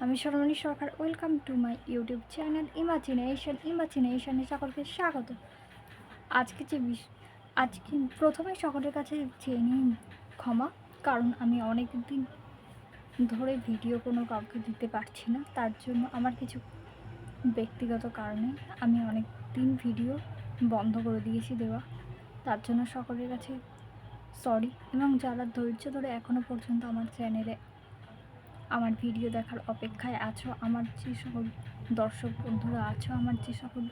আমি Saramani Sarkar. Welcome to my YouTube channel ইমাজিনেশনে সকলকে স্বাগত। আজকে আজকে প্রথমে সকলের কাছে চেয়ে নিই ক্ষমা, কারণ আমি অনেক দিন ধরে ভিডিও কোনো কাউকে দিতে পারছি না। তার জন্য আমার কিছু ব্যক্তিগত কারণে আমি অনেক দিন ভিডিও বন্ধ করে দিয়েছি দেওয়া। তার জন্য সকলের কাছে সরি, এবং যারা ধৈর্য ধরে এখনও পর্যন্ত আমার চ্যানেলে আমার ভিডিও দেখার অপেক্ষায় আছো, আমার যে সকল দর্শক বন্ধুরা আছো, আমার যে সকল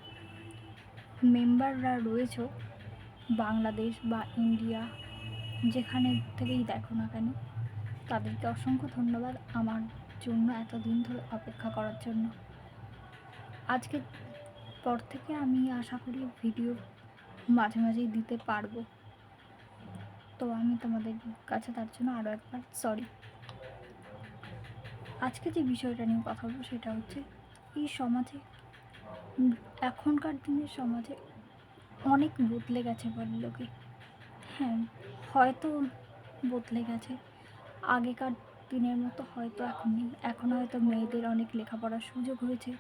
মেম্বাররা রয়েছো বাংলাদেশ বা ইন্ডিয়া, যেখানে থেকেই দেখো না কেন, তাদেরকে অসংখ্য ধন্যবাদ আমার জন্য এতদিন ধরে অপেক্ষা করার জন্য। আজকের পর থেকে আমি আশা করি ভিডিও মাঝে মাঝেই দিতে পারবো। তো আমি তোমাদের কাছে তার জন্য আরও একবার সরি। আজকে যে বিষয়টা নিয়ে কথা বলবো সেটা হচ্ছে এই সমাজে, এখনকার দিনের সমাজে অনেক বদলে গেছে বলে লোকে। হ্যাঁ, হয়তো বদলে গেছে, আগেকার দিনের মতো হয়তো এখন নেই। এখন হয়তো মেয়েদের অনেক লেখাপড়ার সুযোগ হয়েছে,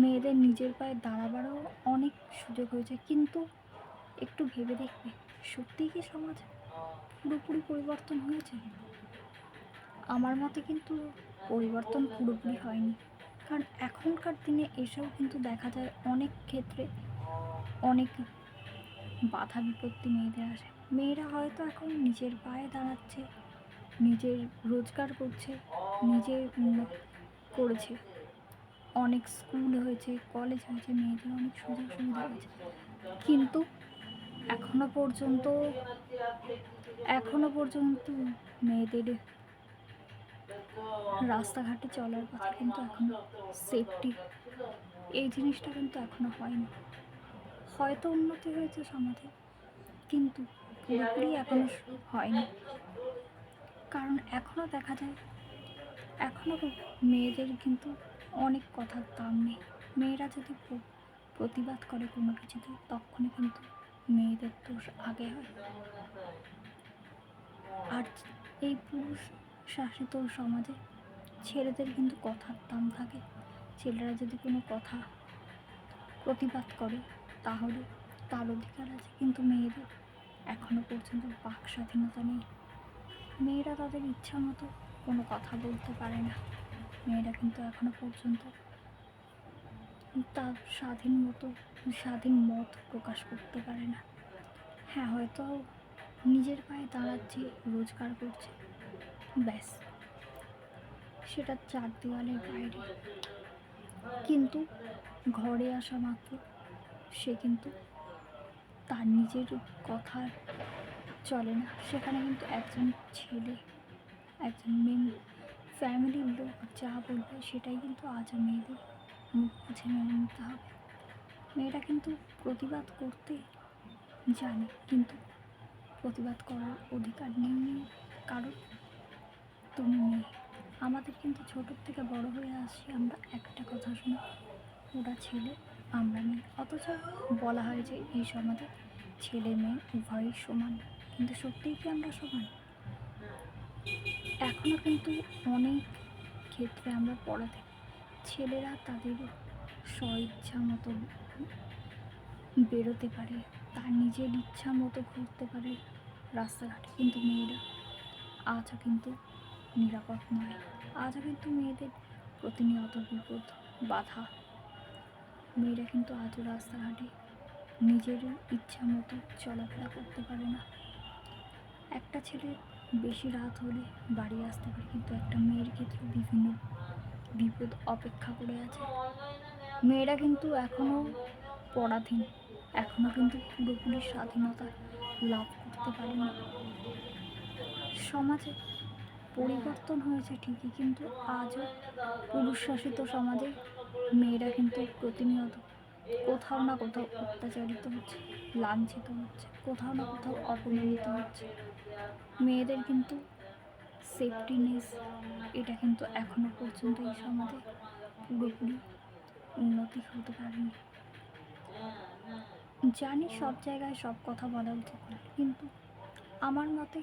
মেয়েদের নিজের পায়ে দাঁড়াবারও অনেক সুযোগ হয়েছে, কিন্তু একটু ভেবে দেখবে সত্যিই কি সমাজ পুরোপুরি পরিবর্তন হয়েছে? আমার মতে কিন্তু পরিবর্তন পুরোপুরি হয়নি, কারণ এখনকার দিনে এসব কিন্তু দেখা যায় অনেক ক্ষেত্রে অনেক বাধা বিপত্তি মেয়েদের আসে। মেয়েরা হয়তো এখন নিজের পায়ে দাঁড়াচ্ছে, নিজের রোজগার করছে, নিজের করেছে, অনেক স্কুল হয়েছে, কলেজ হয়েছে, মেয়েদের অনেক সুযোগ সুবিধা হয়েছে, কিন্তু এখনো পর্যন্ত মেয়েদের রাস্তাঘাটে চলার পথে কিন্তু এখনো সেফটি, এই জিনিসটা কিন্তু এখনো হয়নি। হয়তো উন্নতি হয়েছে সমাজে, কিন্তু পুরোপুরি এখনো হয়নি, কারণ এখনো দেখা যায় এখনো মেয়েদের কিন্তু অনেক কথার দাম নেই। মেয়েরা যদি প্রতিবাদ করে কোনো কিছুতে, তখনই কিন্তু মেয়েদের দোষ আগে হয়। আর এই পুরুষ শাসিত সমাজে ছেলেদের কিন্তু কথার দাম থাকে। ছেলেরা যদি কোনো কথা প্রতিবাদ করে তাহলে তার অধিকার আছে, কিন্তু মেয়েদের এখনো পর্যন্ত বাক স্বাধীনতা নেই। মেয়েরা তাদের ইচ্ছা মতো কোনো কথা বলতে পারে না। মেয়েরা কিন্তু এখনো পর্যন্ত তার স্বাধীন মত প্রকাশ করতে পারে না। হ্যাঁ, হয়তো নিজের পায়ে দাঁড়াচ্ছে, রোজগার করছে, ব্যাস, সেটা চার দেওয়ালের বাইরে, কিন্তু ঘরে আসা মাত্র সে কিন্তু তার নিজের কথা চলে না। সেখানে কিন্তু একজন ছেলে, একজন ফ্যামিলির লোক যা বলবে সেটাই কিন্তু আজও মেয়েদের মুখ বুঝে মেনে নিতে হবে। মেয়েরা কিন্তু প্রতিবাদ করতে জানে, কিন্তু প্রতিবাদ করার অধিকার নেই, কারণ তুমি মেয়ে। আমাদের কিন্তু ছোটোর থেকে বড় হয়ে আসছি আমরা একটা কথা শুনি, ওরা ছেলে আমরা মেয়ে, অথচ বলা হয় যে এই সমাজে ছেলে মেয়ে উভয়ই সমান। কিন্তু সত্যিই কি আমরা সমান? এখনও কিন্তু অনেক ক্ষেত্রে আমরা পড়াতে ছেলেরা তাদের স্বইচ্ছা মতো বেরোতে পারে, তার নিজের ইচ্ছা মতো ঘুরতে পারে রাস্তাঘাটে, কিন্তু মেয়েরা আজও কিন্তু নিরাপদ নয়। আজও কিন্তু মেয়েদের প্রতিনিয়ত বিপদ বাধা। মেয়েরা কিন্তু আজও রাস্তাঘাটে নিজের ইচ্ছা মতো চলাফেরা করতে পারে না। একটা ছেলে বেশি রাত হলে বাড়ি আসতে পারে, কিন্তু একটা মেয়ের ক্ষেত্রে বিভিন্ন বিপদ অপেক্ষা করে আছে। মেয়েরা কিন্তু এখনও পরাধীন, এখনও কিন্তু পুরোপুরি স্বাধীনতা লাভ করতে পারেনি। সমাজে পরিবর্তন হয়েছে ঠিকই, কিন্তু আজও পুরুষ শাসিত সমাজে মেয়েরা কিন্তু প্রতিনিয়ত কোথাও না কোথাও অত্যাচারিত হচ্ছে, লাঞ্ছিত হচ্ছে, কোথাও না কোথাও অপমানিত হচ্ছে। মেয়েদের কিন্তু সেফটিনেস, এটা কিন্তু এখনো পর্যন্ত এই সমাজে পুরোপুরি উন্নতি হতে পারেনি। জানি সব জায়গায় সব কথা বলা উচিত না, কিন্তু আমার মতে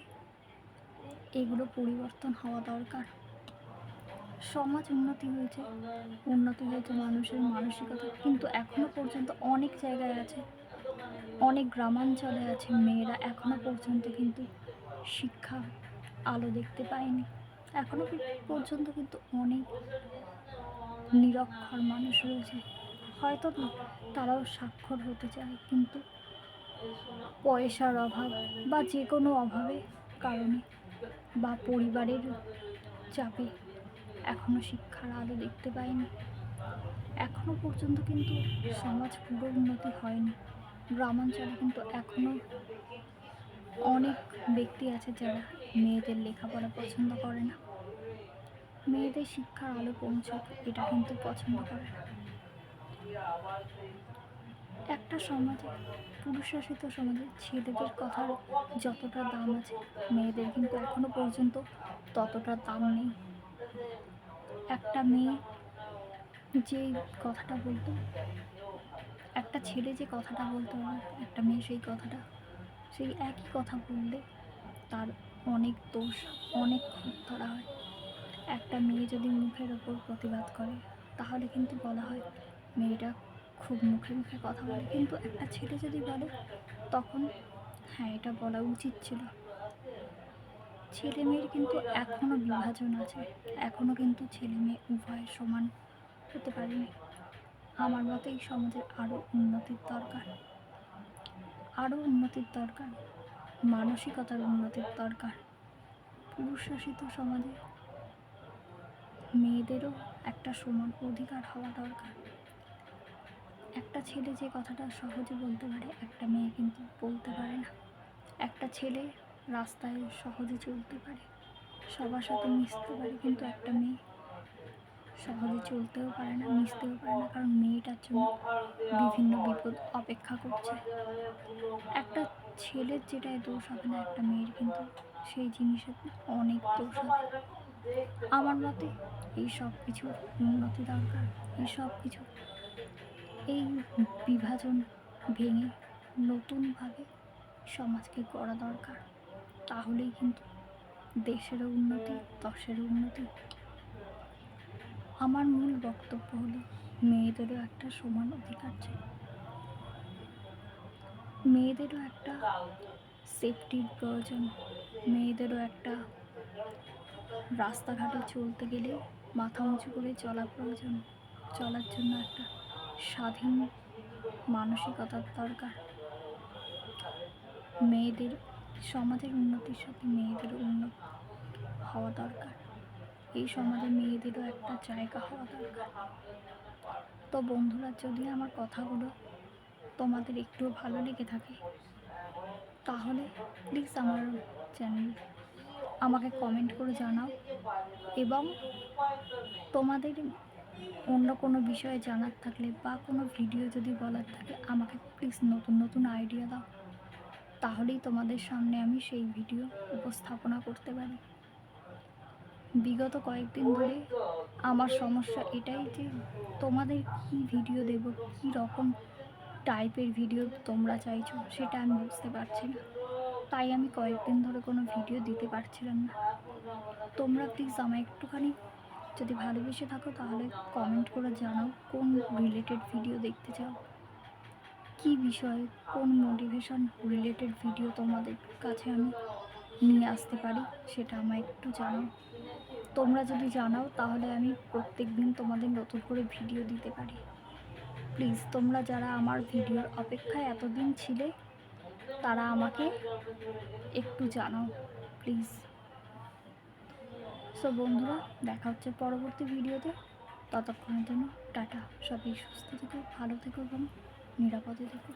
এগুলো পরিবর্তন হওয়া দরকার। সমাজ উন্নতি হয়েছে মানুষের মানসিকতা, কিন্তু এখনো পর্যন্ত অনেক জায়গায় আছে, অনেক গ্রামাঞ্চলে আছে মেয়েরা এখনো পর্যন্ত কিন্তু শিক্ষা আলো দেখতে পায়নি। এখনো পর্যন্ত কিন্তু অনেক নিরক্ষর মানুষ রয়েছে, হয়তো তারাও সাক্ষর হতে চায়, কিন্তু পয়সার অভাব বা যে কোনো অভাবের কারণে বা পরিবারের চাপে এখনো শিক্ষার আলো দেখতে পায়নি। এখনো পর্যন্ত কিন্তু সমাজ পুরো উন্নতি হয়নি। গ্রামাঞ্চলে কিন্তু এখনো অনেক ব্যক্তি আছে যারা মেয়েদের লেখাপড়া পছন্দ করে না, মেয়েদের শিক্ষার আলো পৌঁছক এটা কিন্তু পছন্দ করে না। একটা সমাজে, পুরুষশাসিত সমাজে ছেলেদের কথার যতটা দাম আছে, মেয়েদের কিন্তু এখনো পর্যন্ত ততটা দাম নেই। একটা মেয়ে যে কথাটা বলতো, একটা ছেলে যে কথাটা বলতে হবে, একটা মেয়ে সেই একই কথা বললে তার অনেক দোষ, অনেক খুঁত ধরা হয়। একটা মেয়ে যদি মুখের ওপর প্রতিবাদ করে তাহলে কিন্তু বলা হয় মেয়েটা খুব মুখে মুখে কথা বলে, কিন্তু একটা ছেলে যদি বলে তখন হ্যাঁ এটা বলা উচিত ছিল। ছেলে মেয়ের কিন্তু এখনও বিভাজন আছে, এখনও কিন্তু ছেলে মেয়ে উভয় সমান হতে পারেনি। আমার মতে এই সমাজের আরও উন্নতির দরকার, মানসিকতার উন্নতির দরকার। পুরুষ শাসিত সমাজে মেয়েদেরও একটা সমান অধিকার হওয়া দরকার। একটা ছেলে যে কথাটা সহজে বলতে পারে, একটা মেয়ে কিন্তু বলতে পারে না। একটা ছেলে রাস্তায় সহজে চলতে পারে, সবার সাথে মিশতে পারে, কিন্তু একটা মেয়ে সহজে চলতেও পারে না, মিশতেও পারে না, কারণ মেয়েটার জন্য বিভিন্ন বিপদ অপেক্ষা করছে। একটা ছেলের যেটায় দোষ হবে না, একটা মেয়ের কিন্তু সেই জিনিসের অনেক দোষ হবে। আমার মতে এই সব কিছুর উন্নতি দরকার, এই বিভাজন ভেঙে নতুনভাবে সমাজকে গড়া দরকার। তাহলেই কিন্তু দেশেরও উন্নতি, দশেরও উন্নতি। আমার মূল বক্তব্য হলো মেয়েদেরও একটা সমান অধিকার চাই, মেয়েদেরও একটা সেফটির প্রয়োজন, মেয়েদেরও একটা রাস্তাঘাটে চলতে গেলে মাথা উঁচু করে চলার জন্য একটা স্বাধীন মানসিকতার দরকার। মেয়েদের সমাজের উন্নতির সাথে মেয়েদেরও উন্নতি হওয়া দরকার, এই সমাজে মেয়েদেরও একটা জায়গা হওয়া দরকার। তো বন্ধুরা, যদি আমার কথাগুলো তোমাদের একটুও ভালো লেগে থাকে তাহলে প্লিজ আমার চ্যানেল আমাকে কমেন্ট করে জানাও, এবং তোমাদের অন্য কোনো বিষয়ে জানার থাকলে বা কোনো ভিডিও যদি বলার থাকে আমাকে প্লিজ নতুন আইডিয়া দাও, তাহলেই তোমাদের সামনে আমি সেই ভিডিও উপস্থাপনা করতে পারি। বিগত কয়েকদিন ধরে আমার সমস্যা এটাই যে তোমাদের কি ভিডিও দেব, কী রকম টাইপের ভিডিও তোমরা চাইছো সেটা আমি বুঝতে পারছি না, তাই আমি কয়েকদিন ধরে কোনো ভিডিও দিতে পারছিলাম না। তোমরা প্লিজ আমায় একটুখানি যদি ভালোবেসে থাকো তাহলে কমেন্ট করে জানাও কোন রিলেটেড ভিডিও দেখতে চাও, কী বিষয়ে, কোন মোটিভেশন রিলেটেড ভিডিও তোমাদের কাছে আমি নিয়ে আসতে পারি সেটা আমায় একটু জানাও। তোমরা যদি জানাও তাহলে আমি প্রত্যেক দিন তোমাদের নতুন করে ভিডিও দিতে পারি। প্লিজ তোমরা যারা আমার ভিডিওর অপেক্ষায় এতদিন ছিলে তারা আমাকে একটু জানাও প্লিজ। সো বন্ধুরা, দেখা হচ্ছে পরবর্তী ভিডিওতে, ততক্ষণের জন্য টাটা। সবাই সুস্থ থেকো, ভালো থেকো এবং নিরাপদে থেকো।